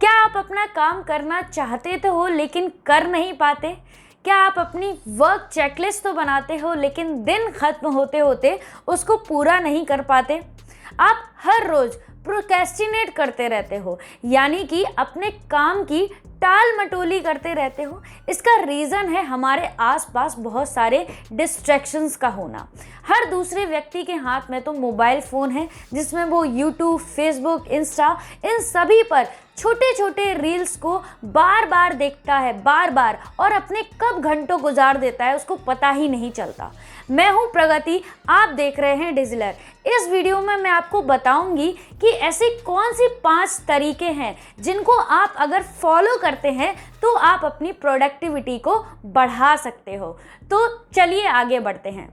क्या आप अपना काम करना चाहते तो हो लेकिन कर नहीं पाते? क्या आप अपनी वर्क चेकलिस्ट तो बनाते हो लेकिन दिन खत्म होते होते उसको पूरा नहीं कर पाते? आप हर रोज प्रोक्रेस्टिनेट करते रहते हो, यानी कि अपने काम की टाल मटोली करते रहते हो। इसका रीज़न है हमारे आसपास बहुत सारे डिस्ट्रैक्शंस का होना। हर दूसरे व्यक्ति के हाथ में तो मोबाइल फ़ोन है जिसमें वो यूट्यूब, फेसबुक, इंस्टा, इन सभी पर छोटे छोटे रील्स को बार बार देखता है, बार बार, और अपने कब घंटों गुजार देता है उसको पता ही नहीं चलता। मैं हूं प्रगति, आप देख रहे हैं डिजिलर। इस वीडियो में मैं आपको बताऊंगी कि ऐसे कौन सी 5 तरीके हैं जिनको आप अगर फॉलो करते हैं तो आप अपनी प्रोडक्टिविटी को बढ़ा सकते हो। तो चलिए आगे बढ़ते हैं।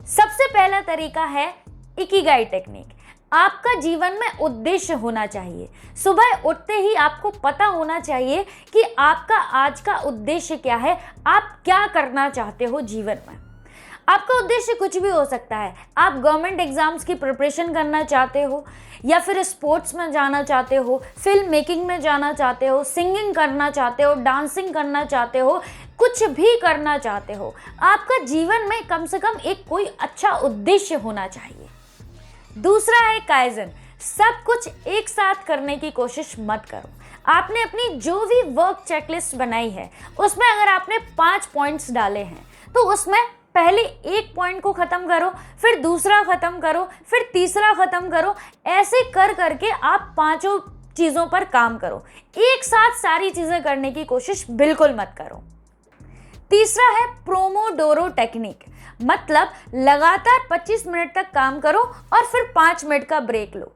सबसे पहला तरीका है इकिगाई टेक्निक। आपका जीवन में उद्देश्य होना चाहिए। सुबह उठते ही आपको पता होना चाहिए कि आपका आज का उद्देश्य क्या है, आप क्या करना चाहते हो जीवन में। आपका उद्देश्य कुछ भी हो सकता है। आप गवर्नमेंट एग्जाम्स की प्रिपरेशन करना चाहते हो, या फिर स्पोर्ट्स में जाना चाहते हो, फिल्म मेकिंग में जाना चाहते हो, सिंगिंग करना चाहते हो, डांसिंग करना चाहते हो, कुछ भी करना चाहते हो। आपका जीवन में कम से कम एक कोई अच्छा उद्देश्य होना चाहिए। दूसरा है काइजन। सब कुछ एक साथ करने की कोशिश मत करो। आपने अपनी जो भी वर्क चेकलिस्ट बनाई है उसमें अगर आपने 5 पॉइंट्स डाले हैं तो उसमें पहले एक पॉइंट को ख़त्म करो, फिर दूसरा ख़त्म करो, फिर तीसरा ख़त्म करो। ऐसे कर करके आप 5 चीज़ों पर काम करो। एक साथ सारी चीज़ें करने की कोशिश बिल्कुल मत करो। तीसरा है प्रोमोडोरो टेक्निक, मतलब लगातार 25 मिनट तक काम करो और फिर 5 मिनट का ब्रेक लो।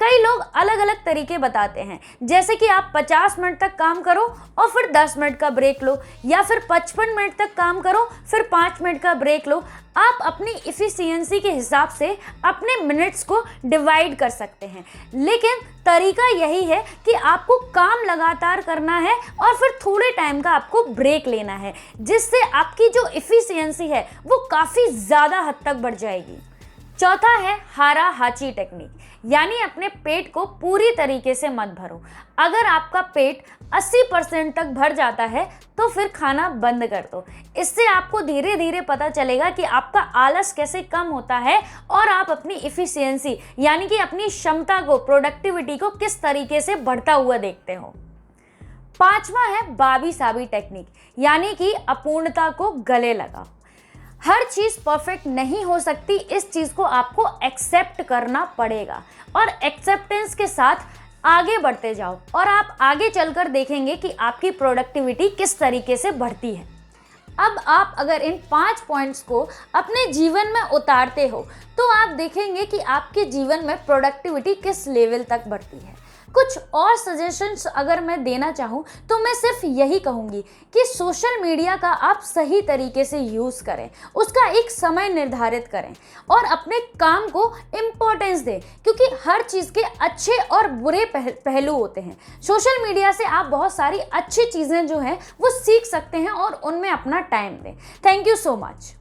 कई लोग अलग अलग तरीके बताते हैं, जैसे कि आप 50 मिनट तक काम करो और फिर 10 मिनट का ब्रेक लो, या फिर 55 मिनट तक काम करो फिर 5 मिनट का ब्रेक लो। आप अपनी इफ़िशियंसी के हिसाब से अपने मिनट्स को डिवाइड कर सकते हैं, लेकिन तरीका यही है कि आपको काम लगातार करना है और फिर थोड़े टाइम का आपको ब्रेक लेना है, जिससे आपकी जो इफ़िशियंसी है वो काफ़ी ज़्यादा हद तक बढ़ जाएगी। चौथा है हारा हाची टेक्निक, यानी अपने पेट को पूरी तरीके से मत भरो। अगर आपका पेट 80% तक भर जाता है तो फिर खाना बंद कर दो। इससे आपको धीरे धीरे पता चलेगा कि आपका आलस कैसे कम होता है और आप अपनी इफ़िशियंसी यानी कि अपनी क्षमता को, प्रोडक्टिविटी को किस तरीके से बढ़ता हुआ देखते हो। पांचवा है बाबी साबी टेक्निक, यानी कि अपूर्णता को गले लगाओ। हर चीज़ परफेक्ट नहीं हो सकती, इस चीज़ को आपको एक्सेप्ट करना पड़ेगा और एक्सेप्टेंस के साथ आगे बढ़ते जाओ और आप आगे चलकर देखेंगे कि आपकी प्रोडक्टिविटी किस तरीके से बढ़ती है। अब आप अगर इन 5 पॉइंट्स को अपने जीवन में उतारते हो तो आप देखेंगे कि आपके जीवन में प्रोडक्टिविटी किस लेवल तक बढ़ती है। कुछ और सजेशंस अगर मैं देना चाहूँ तो मैं सिर्फ यही कहूँगी कि सोशल मीडिया का आप सही तरीके से यूज़ करें, उसका एक समय निर्धारित करें और अपने काम को इम्पोर्टेंस दें, क्योंकि हर चीज़ के अच्छे और बुरे पहलू होते हैं। सोशल मीडिया से आप बहुत सारी अच्छी चीज़ें जो हैं वो सीख सकते हैं और उनमें अपना टाइम दें। Thank you so much.